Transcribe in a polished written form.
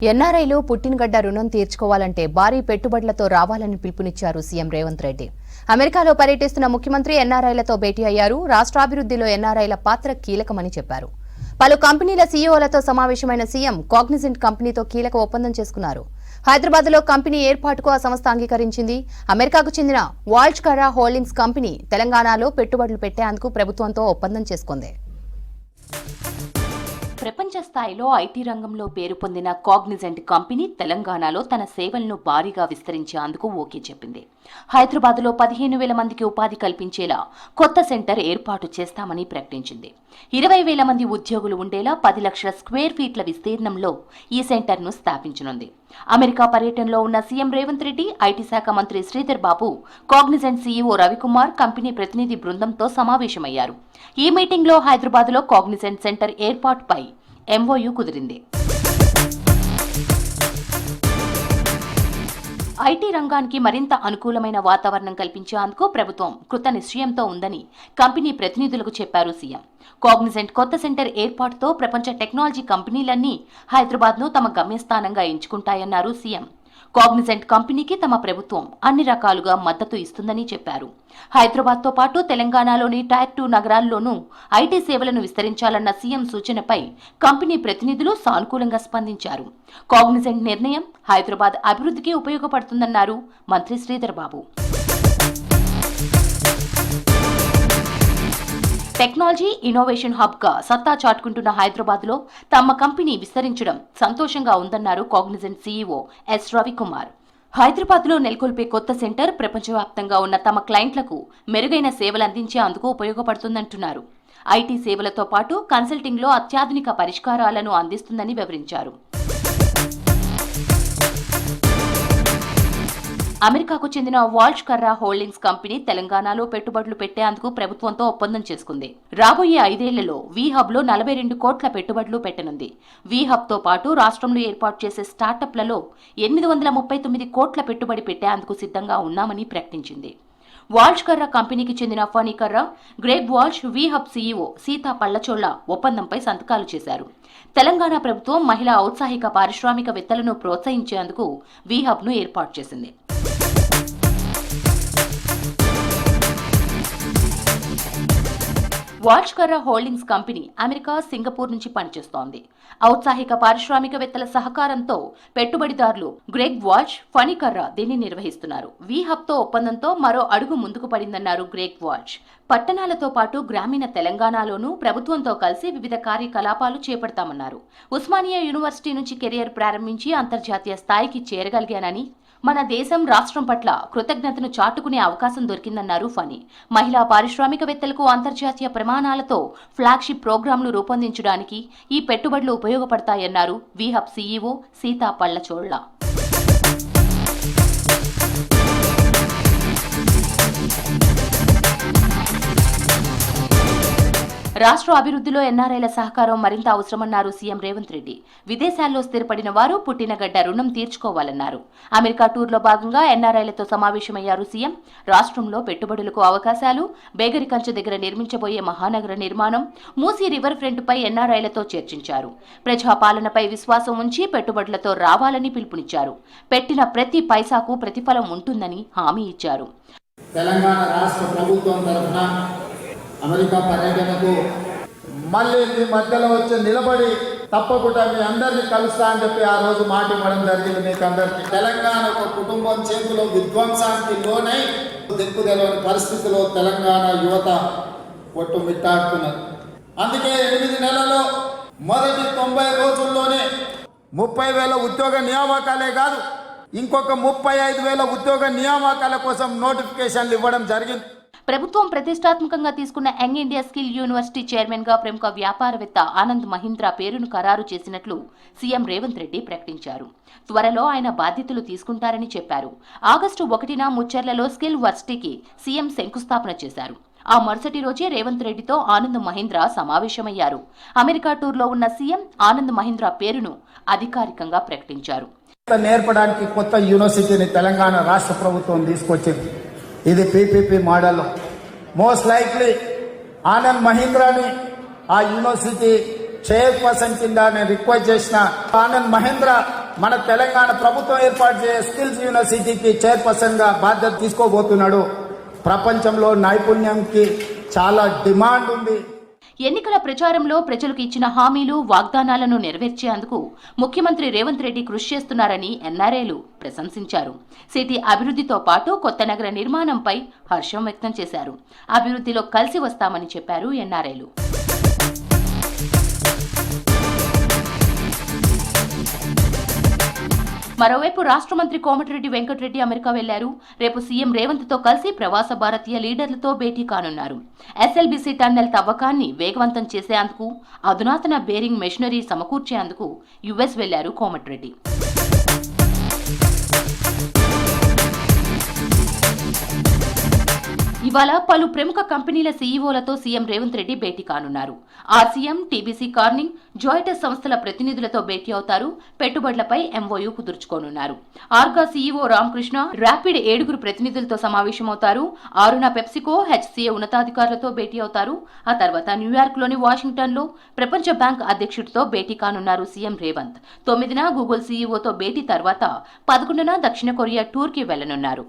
ఎన్ఆర్ఐలు పుట్టినగడ్డ రుణం తీర్చుకోవాలంటే భారీ పెట్టుబడులతో రావాలని పిలుపునిచ్చారు సీఎం రేవంత్ రెడ్డి. అమెరికాలో పర్యటిస్తున్న ముఖ్యమంత్రి ఎన్ఆర్ఐలతో భేటీ అయ్యారు. రాష్ట్రాభివృద్ధిలో ఎన్ఆర్ఐల పాత్ర కీలకమని చెప్పారు. పలు కంపెనీల సీఈఓలతో సమావేశమైన సీఎం కాగ్నిజెంట్ కంపెనీతో కీలక ఒప్పందం చేసుకున్నారు. హైదరాబాద్లో కంపెనీ ఏర్పాటుకు ఆ సంస్థ అంగీకరించింది. అమెరికాకు చెందిన వాల్చ్ కర్రా హోల్డింగ్స్ కంపెనీ తెలంగాణలో పెట్టుబడులు పెట్టేందుకు ప్రభుత్వంతో ఒప్పందం చేసుకుంది. ప్రపంచ స్థాయిలో ఐటీ రంగంలో పేరు పొందిన కాగ్నిజెంట్ కంపెనీ తెలంగాణలో తన సేవలను భారీగా విస్తరించేందుకు ఓకే చెప్పింది. హైదరాబాద్లో 15,000 మందికి ఉపాధి కల్పించేలా కొత్త సెంటర్ ఏర్పాటు చేస్తామని ప్రకటించింది. 20,000 మంది ఉద్యోగులు ఉండేలా 10 లక్షల స్క్వేర్ ఫీట్ల విస్తీర్ణంలో ఈ సెంటర్ను స్థాపించనుంది. అమెరికా పర్యటనలో ఉన్న సీఎం రేవంత్ రెడ్డి, ఐటీ శాఖ మంత్రి Sridhar Babu, Cognizant CEO Ravikumar company ప్రతినిధి బృందంతో సమావేశమయ్యారు. ఈ మీటింగ్లో హైదరాబాద్లో కాగ్నిజెంట్ సెంటర్ ఏర్పాటుపై ఎంఓయూ కుదిరింది. ఐటీ రంగానికి మరింత అనుకూలమైన వాతావరణం కల్పించేందుకు ప్రభుత్వం కృత నిశ్చయంతో ఉందని కంపెనీ ప్రతినిధులకు చెప్పారు సీఎం. కాగ్నిజెంట్ కొత్త సెంటర్ ఏర్పాటుతో ప్రపంచ టెక్నాలజీ కంపెనీలన్నీ హైదరాబాద్ను తమ గమ్యస్థానంగా ఎంచుకుంటాయన్నారు సీఎం. కాగ్నిజెంట్ కంపెనీకి తమ ప్రభుత్వం అన్ని రకాలుగా మద్దతు ఇస్తుందని చెప్పారు. హైదరాబాద్తో పాటు తెలంగాణలోని టైర్ 2 నగరాల్లోనూ ఐటీ సేవలను విస్తరించాలన్న సీఎం సూచనపై కంపెనీ ప్రతినిధులు సానుకూలంగా స్పందించారు. కాగ్నిజెంట్ నిర్ణయం హైదరాబాద్ అభివృద్ధికి ఉపయోగపడుతుందన్నారు మంత్రి Sridhar Babu. Technology innovation hub గా సత్తా చాటుకుంటున్న హైదరాబాద్లో తమ కంపెనీ విస్తరించడం సంతోషంగా ఉందన్నారు కాగ్నిజెంట్ సీఈఓ ఎస్ రవికుమార్. హైదరాబాద్లో నెలకొల్పే కొత్త సెంటర్ ప్రపంచవ్యాప్తంగా ఉన్న తమ క్లయింట్లకు మెరుగైన సేవలు అందించేందుకు ఉపయోగపడుతుందంటున్నారు. ఐటీ సేవలతో పాటు కన్సల్టింగ్లో అత్యాధునిక పరిష్కారాలను అందిస్తుందని వివరించారు. అమెరికాకు చెందిన వాల్చ్ కర్రా హోల్డింగ్స్ కంపెనీ తెలంగాణలో పెట్టుబడులు పెట్టేందుకు ప్రభుత్వంతో ఒప్పందం చేసుకుంది. రాబోయే 5 ఏళ్లలో వీహబ్ లో 42 కోట్ల పెట్టుబడులు పెట్టనుంది. వీహబ్ తో పాటు రాష్ట్రంలో ఏర్పాటు చేసే స్టార్టప్లలో 839 కోట్ల పెట్టుబడి పెట్టేందుకు సిద్ధంగా ఉన్నామని ప్రకటించింది. వాల్చ్ కర్రా కంపెనీకి చెందిన ఫనీ కర్రా, గ్రేగ్ వాల్చ్, వీహబ్ సీఈఓ సీతా పళ్లచోళ్ల ఒప్పందంపై సంతకాలు చేశారు. తెలంగాణ ప్రభుత్వం మహిళా ఔత్సాహిక పారిశ్రామికవేత్తలను ప్రోత్సహించేందుకు వీహబ్ ను ఏర్పాటు చేసింది. వాల్చ్ కర్రా హోల్డింగ్స్ కంపెనీ అమెరికా, సింగపూర్ నుంచి పనిచేస్తోంది. ఔత్సాహిక పారిశ్రామికవేత్తల సహకారంతో పెట్టుబడిదారులు గ్రెగ్ వాల్చ్, ఫనీ కర్రా దీన్ని నిర్వహిస్తున్నారు. వీహబ్ తో ఒప్పందంతో మరో అడుగు ముందుకు పడిందన్నారు గ్రెగ్ వాల్చ్. పట్టణాలతో పాటు గ్రామీణ తెలంగాణలోనూ ప్రభుత్వంతో కలిసి వివిధ కార్యకలాపాలు చేపడతామన్నారు. ఉస్మానియా యూనివర్సిటీ నుంచి కెరియర్ ప్రారంభించి అంతర్జాతీయ స్థాయికి చేరగలిగానని, మన దేశం రాష్ట్రం పట్ల కృతజ్ఞతను చాటుకునే అవకాశం దొరికిందన్నారు ఫనీ. మహిళా పారిశ్రామికవేత్తలకు అంతర్జాతీయ ప్రమాణాలతో ఫ్లాగ్షిప్ ప్రోగ్రాంలు రూపొందించడానికి ఈ పెట్టుబడులు ఉపయోగపడతాయన్నారు వీహబ్ సీఈఓ సీతా పళ్లచోళ్ల. రాష్ట్ర అభివృద్ధిలో ఎన్ఆర్ఐల సహకారం మరింత అవసరమన్నారు సీఎం రేవంత్ రెడ్డి. విదేశాల్లో స్థిరపడిన వారు పుట్టినగడ్డ రుణం తీర్చుకోవాలన్నారు. అమెరికా టూర్లో భాగంగా ఎన్ఆర్ఐలతో సమావేశమయ్యారు సీఎం. రాష్ట్రంలో పెట్టుబడులకు అవకాశాలు, బేగరి కంచె దగ్గర నిర్మించబోయే మహానగర నిర్మాణం, మూసీ రివర్ ఫ్రంట్పై ఎన్ఆర్ఐలతో చర్చించారు. ప్రజాపాలనపై విశ్వాసం ఉంచి పెట్టుబడులతో రావాలని పిలుపునిచ్చారు. పెట్టిన ప్రతి పైసాకు ప్రతిఫలం ఉంటుందని హామీ ఇచ్చారు. తెలంగాణ రాష్ట్ర ప్రభుత్వం తరఫున అమెరికా పర్యటనకు మళ్ళీ మీ మధ్యలో వచ్చి నిలబడి తప్పకుండా మీ అందరినీ కలుస్తా అని చెప్పి ఆ రోజు మాట ఇవ్వడం జరిగింది. మీకు అందరికీ తెలంగాణ ఒక కుటుంబం చేతిలో విధ్వంసానికి లోనై దిక్కుదెలవని పరిస్థితిలో తెలంగాణ యువత కొట్టుమిట్టాడుతున్నారు. అందుకే 8 నెలల్లో మొదటి 90 రోజుల్లోనే 30,000 ఉద్యోగ నియామకాలే కాదు, ఇంకొక 35,000 ఉద్యోగ నియామకాల కోసం నోటిఫికేషన్లు ఇవ్వడం జరిగింది. ప్రభుత్వం ప్రతిష్టాత్మకంగా తీసుకున్న young India skill university chairman గా ప్రముఖ వ్యాపారవేత్త ఆనంద్ మహీంద్రా పేరును ఖరారు చేసినట్లు సీఎం రేవంత్ రెడ్డి ప్రకటించారు. త్వరలో ఆయన బాధ్యతలు తీసుకుంటారని చెప్పారు. ఆగస్టు 1న ముచ్చర్లలో స్కిల్ వర్సిటీకి సీఎం శంకుస్థాపన చేశారు. ఆ మరుసటి రోజే రేవంత్ రెడ్డితో ఆనంద్ మహీంద్రా సమావేశమయ్యారు. అమెరికా టూర్లో ఉన్న సీఎం ఆనంద్ మహీంద్రా పేరును అధికారికంగా ప్రకటించారు. నేర్పడానికి కొత్త యూనివర్సిటీని తెలంగాణ రాష్ట్ర ప్రభుత్వం తీసుకొచ్చింది. ఇది PPP model. Most likely Anand మహీంద్రాని ఆ యూనివర్సిటీ చైర్పర్సన్ కింద నేను రిక్వెస్ట్ చేసిన. ఆనంద్ మహీంద్రా మన తెలంగాణ ప్రభుత్వం ఏర్పాటు చేసే స్కిల్స్ యూనివర్సిటీకి చైర్పర్సన్గా బాధ్యత తీసుకోబోతున్నాడు. ప్రపంచంలో నైపుణ్యంకి చాలా డిమాండ్ ఉంది. ఎన్నికల ప్రచారంలో ప్రజలకు ఇచ్చిన హామీలు, వాగ్దానాలను నెరవేర్చేందుకు ముఖ్యమంత్రి రేవంత్ రెడ్డి కృషి చేస్తున్నారని ఎన్ఆర్ఐలు ప్రశంసించారు. సిటీ అభివృద్ధితో పాటు కొత్త నగర నిర్మాణంపై హర్షం వ్యక్తం చేశారు. అభివృద్ధిలో కలిసి వస్తామని చెప్పారు ఎన్ఆర్ఐలు. మరోవైపు రాష్ట్ర మంత్రి కోమటిరెడ్డి వెంకటరెడ్డి అమెరికా వెళ్లారు. రేపు సీఎం రేవంత్ తో కలిసి ప్రవాస భారతీయ లీడర్లతో భేటీ కానున్నారు. ఎస్ఎల్బీసీ టన్నెల్ తవ్వకాన్ని వేగవంతం చేసేందుకు, అధునాతన బేరింగ్ మెషినరీ సమకూర్చేందుకు యుఎస్ వెళ్లారు కోమటిరెడ్డి. ఇవాళ పలు ప్రముఖ కంపెనీల సీఈఓలతో సీఎం రేవంత్ రెడ్డి భేటీ కానున్నారు. ఆర్సీఎం, టీబీసీ కార్నింగ్, జాయిటస్ సంస్థల ప్రతినిధులతో భేటీ అవుతారు. పెట్టుబడులపై ఎంఓయూ కుదుర్చుకోనున్నారు. ఆర్గా సీఈఓ రామకృష్ణ ర్యాపిడ్ 7 ప్రతినిధులతో సమావేశమవుతారు. ఆరున పెప్సికో, హెచ్సీఏ ఉన్నతాధికారులతో భేటీ అవుతారు. ఆ తర్వాత న్యూయార్క్లోని వాషింగ్టన్లో ప్రపంచ బ్యాంక్ అధ్యక్షుడితో భేటీ కానున్నారు సీఎం రేవంత్. 9న గూగుల్ సీఈఓతో భేటీ తర్వాత 11న దక్షిణ కొరియా టూర్కి వెళ్లనున్నారు.